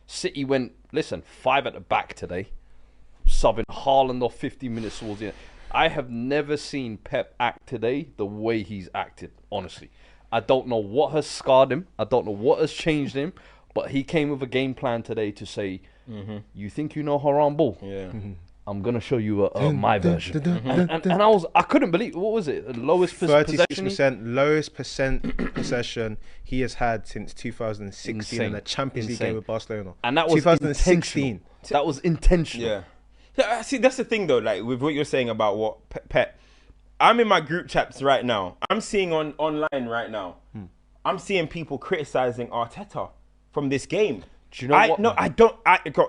City went, listen, 5 at the back today, subbing Haaland off 50 minutes towards the end. I have never seen Pep act today the way he's acted, honestly. I don't know what has scarred him. I don't know what has changed him. But he came with a game plan today to say, you think you know haram ball? Yeah. I'm going to show you my version. And I couldn't believe, what was it? The lowest possession? 36%, lowest possession he has had since 2016 in a Champions League game with Barcelona. And that was 2016. That was intentional. Yeah. See, that's the thing though, like with what you're saying about what Pep. I'm in my group chats right now. I'm seeing online right now. I'm seeing people criticizing Arteta from this game. Do you know what? No, I don't.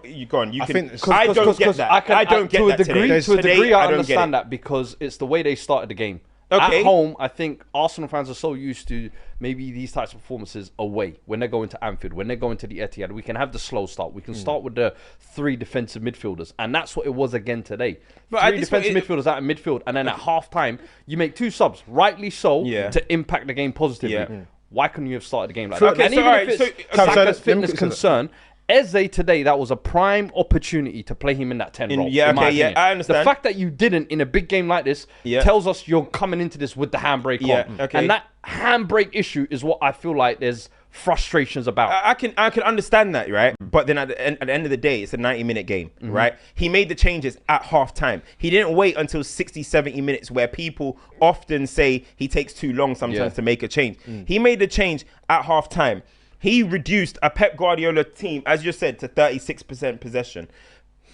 You go on. You can. I don't get that. I don't get that today. To a degree, I understand that because it's the way they started the game. Okay. At home, I think Arsenal fans are so used to maybe these types of performances away. When they're going to Anfield, when they're going to the Etihad, we can have the slow start. We can start with the 3 defensive midfielders. And that's what it was again today. But 3 defensive midfielders out in midfield. And then at half-time, you make 2 subs, rightly so, to impact the game positively. Why couldn't you have started the game like that? Okay, and even if it's Saka's fitness concern, Eze today, that was a prime opportunity to play him in that 10 role. I understand. The fact that you didn't in a big game like this tells us you're coming into this with the handbrake on. Okay. And that handbrake issue is what I feel like there's frustrations about. I can understand that, right? But then at the end of the day, it's a 90-minute game, right? He made the changes at half-time. He didn't wait until 60, 70 minutes where people often say he takes too long sometimes to make a change. He made the change at half-time. He reduced a Pep Guardiola team, as you said, to 36% possession.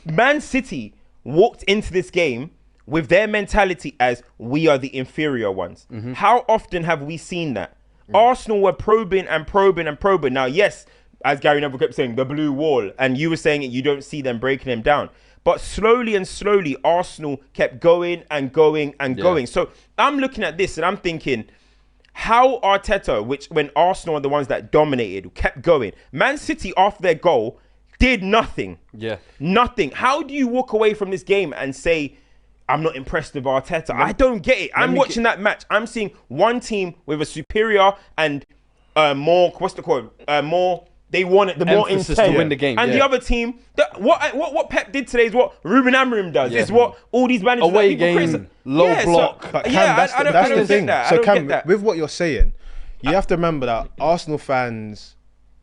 Man City walked into this game with their mentality as we are the inferior ones. How often have we seen that? Arsenal were probing and probing and probing. Now, yes, as Gary Neville kept saying, the blue wall, and you were saying it, you don't see them breaking them down. But slowly and slowly, Arsenal kept going and going and going. So I'm looking at this and I'm thinking, how Arteta, which when Arsenal are the ones that dominated, kept going. Man City, after their goal, did nothing. Nothing. How do you walk away from this game and say, I'm not impressed with Arteta? I don't get it. I'm watching that match. I'm seeing one team with a superior and more, what's the called? More, they want it, the more emphasis intent to win the game. And the other team, what Pep did today is what Ruben Amorim does. It's what all these managers away game, low block. But Cam, that's the thing. So Cam, with what you're saying, you have to remember that Arsenal fans,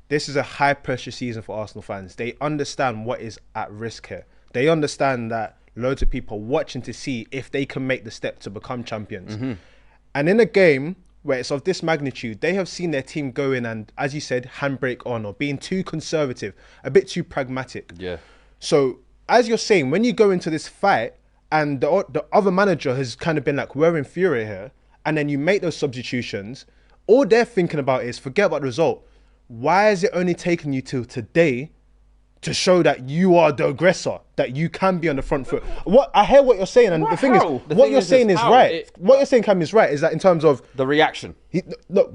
this is a high pressure season for Arsenal fans. They understand what is at risk here. They understand that loads of people are watching to see if they can make the step to become champions. And in a game where it's of this magnitude, they have seen their team go in and, as you said, handbrake on or being too conservative, a bit too pragmatic. So, as you're saying, when you go into this fight and the other manager has kind of been like, we're inferior here, and then you make those substitutions, all they're thinking about is, forget about the result. Why is it only taking you till today to show that you are the aggressor, that you can be on the front foot? I hear what you're saying, and the thing is, what you're saying is right. What you're saying, Cam, is right, is that in terms of the reaction. Look,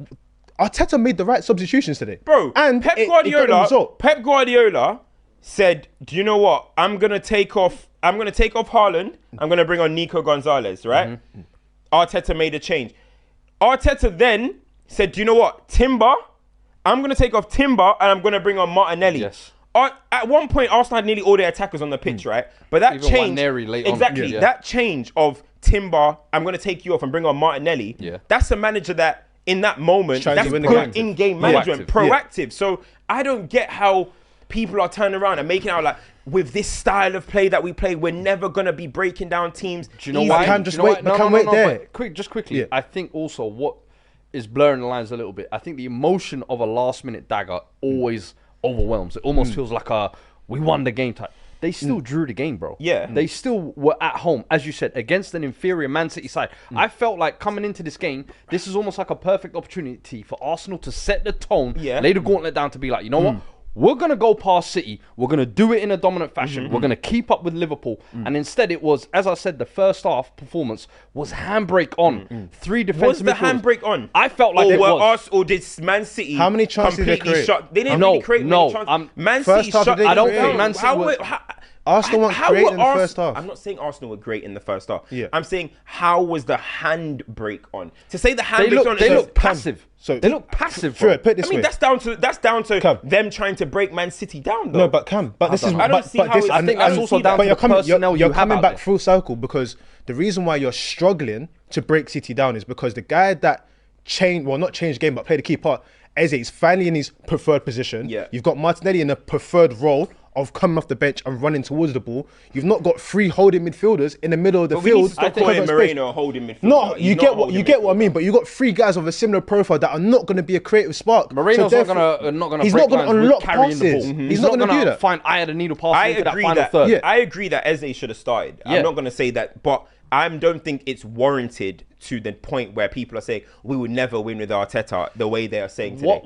Arteta made the right substitutions today. Bro, and Pep Guardiola said, do you know what? I'm going to take off Haaland. I'm going to bring on Nico Gonzalez, right? Arteta made a change. Arteta then said, do you know what? Timber, I'm going to take off Timber and I'm going to bring on Martinelli. At one point, Arsenal had nearly all their attackers on the pitch, right? But that change, that change of Timber, I'm going to take you off and bring on Martinelli. That's a manager that, in that moment, that's good in-game management, proactive. So I don't get how people are turning around and making out like, with this style of play that we play, we're never going to be breaking down teams. Do you know why? Just quickly. I think also what is blurring the lines a little bit, I think the emotion of a last-minute dagger always overwhelms. It almost feels like we won the game type. They still drew the game, bro. They still were at home, as you said, against an inferior Man City side. I felt like coming into this game, this is almost like a perfect opportunity for Arsenal to set the tone, lay the gauntlet down to be like, you know what? We're going to go past City. We're going to do it in a dominant fashion. We're going to keep up with Liverpool. And instead it was, as I said, the first half performance was handbrake on. 3 defensive midfielders. Was the handbrake on? I felt like it was. Or did Man City how many chances did they create? They didn't really create many chances. Man City shut. I don't think Man City Arsenal weren't great in the first half. I'm not saying Arsenal were great in the first half. Yeah. I'm saying, how was the handbrake on? To say the handbrake on, they look passive. So they look passive. Sure, put it this I mean, way. that's down to them trying to break Man City down, though. No, but Cam, but this is. I don't see how. I think that's also down to the personnel you're coming back full circle, because the reason why you're struggling to break City down is because the guy that not changed the game, but played a key part, Eze, is finally in his preferred position. Yeah. You've got Martinelli in a preferred role of coming off the bench and running towards the ball. You've not got 3 holding midfielders in the middle of the field. We need to stop calling Moreno a holding midfielder. No, you get what I mean. But you got 3 guys of a similar profile that are not going to be a creative spark. Moreno's not going to. He's not going to unlock passes. The ball. Mm-hmm. He's not going to do that. Find eye of the needle pass into that final third. Yeah. I agree that Eze should have started. I'm not going to say that, but I don't think it's warranted to the point where people are saying we would never win with Arteta the way they are saying today.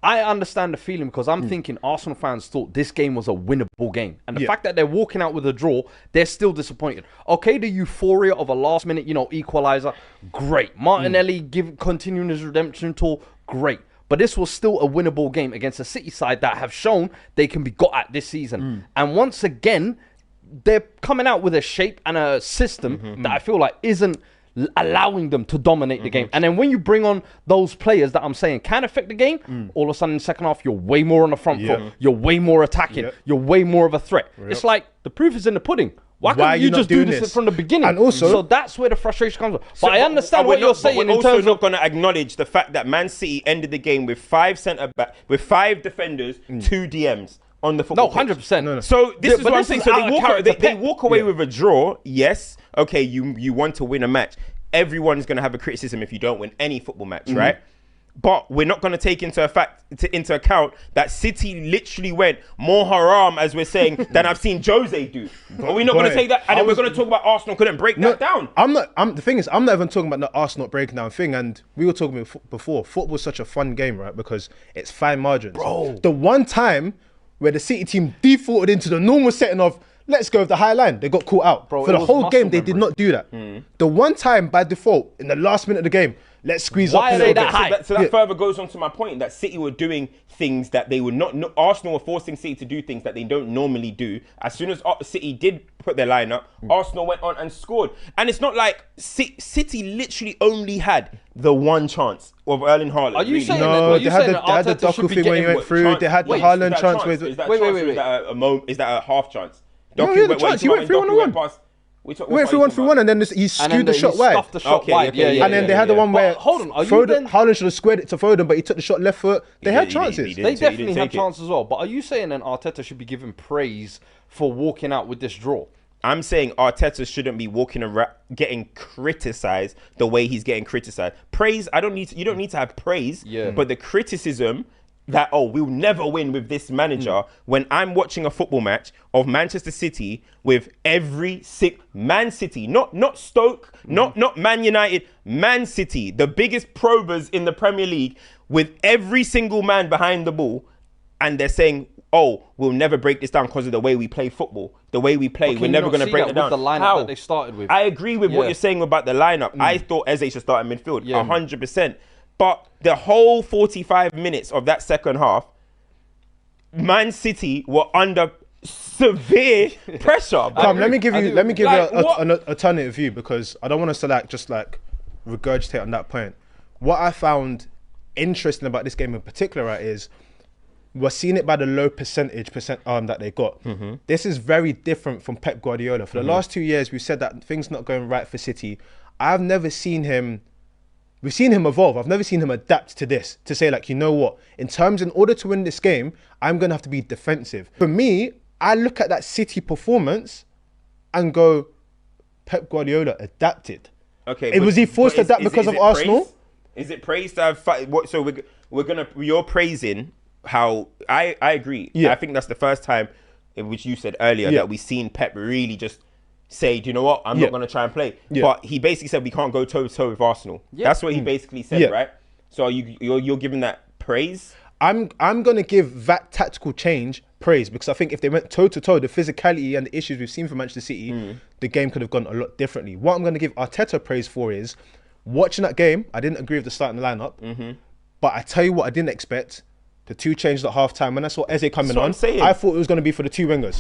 I understand the feeling, because I'm thinking Arsenal fans thought this game was a winnable game, and the fact that they're walking out with a draw, they're still disappointed. Okay, the euphoria of a last minute, equalizer, great. Martinelli continuing his redemption tour, great. But this was still a winnable game against a City side that have shown they can be got at this season. And once again, they're coming out with a shape and a system that I feel like isn't allowing them to dominate the game. And then when you bring on those players that I'm saying can affect the game, all of a sudden in the second half, you're way more on the front foot. You're way more attacking. You're way more of a threat. It's like the proof is in the pudding. Why can't you just do this from the beginning? And also, so that's where the frustration comes from. But I understand what you're saying. We're also not going to acknowledge the fact that Man City ended the game with 5 centre-back, with 5 defenders, 2 DMs. On the football pitch. 100%. No. So this is what I'm saying. So they walk away with a draw. Yes. Okay, you want to win a match. Everyone's going to have a criticism if you don't win any football match, right? But we're not going to take into account that City literally went more haram, as we're saying, than I've seen Jose do. Are we not going to take that? And then we're going to talk about Arsenal couldn't break that down. The thing is, I'm not even talking about the Arsenal breaking down thing. And we were talking about before. Football's such a fun game, right? Because it's fine margins. Bro. The one time where the City team defaulted into the normal setting of let's go with the high line, they got caught out. For the whole game, they did not do that. The one time by default, in the last minute of the game, let's squeeze up a little bit. So that further goes on to my point that City were doing things that they would not. Arsenal were forcing City to do things that they don't normally do. As soon as City did put their line up, Arsenal went on and scored. And it's not like City literally only had the one chance of Erling Haaland. Are you saying no? They had the Doku thing when you went through. They had the Haaland chance. Wait. Is that a half chance? No, he had a chance. He went 3-1-1. We went 3-1-1, and then he skewed the shot wide. Stuffed the shot wide. And then they had the one where hold on, Haaland should have squared it to Foden, but he took the shot left foot. They had chances. They definitely had chances as well. But are you saying then Arteta should be given praise for walking out with this draw? I'm saying Arteta shouldn't be walking around getting criticised the way he's getting criticised. Praise, you don't need to have praise, but the criticism that, we'll never win with this manager, when I'm watching a football match of Manchester City with every Man City, not Stoke, not Man United, Man City, the biggest probers in the Premier League, with every single man behind the ball, and they're saying, we'll never break this down because of the way we play football, the way we play. We're never going to break it down. The lineup that they started with. I agree with what you're saying about the lineup. I thought Eze should start in midfield, 100%. But the whole 45 minutes of that second half, Man City were under severe pressure. Let me give you an alternative view, because I don't want us to just regurgitate on that point. What I found interesting about this game in particular, right, is we're seeing it by the low percentage that they got. This is very different from Pep Guardiola. For the last 2 years, we've said that things not going right for City. I've never seen him. We've seen him evolve. I've never seen him adapt to this, to say you know what, in order to win this game, I'm going to have to be defensive. For me, I look at that City performance and go, Pep Guardiola adapted. Okay. Was he forced to adapt because of Arsenal? Is it praise to have so you're praising how I agree. Yeah. I think that's the first time, which you said earlier, that we've seen Pep really just say, do you know what, I'm not going to try and play. But he basically said we can't go toe-to-toe with Arsenal. That's what he basically said, right? So you're giving that praise? I'm going to give that tactical change praise, because I think if they went toe-to-toe, the physicality and the issues we've seen from Manchester City, the game could have gone a lot differently. What I'm going to give Arteta praise for is, watching that game, I didn't agree with the starting lineup, but I tell you what I didn't expect, the 2 changes at half-time. When I saw Eze coming on, I thought it was going to be for the 2 wingers.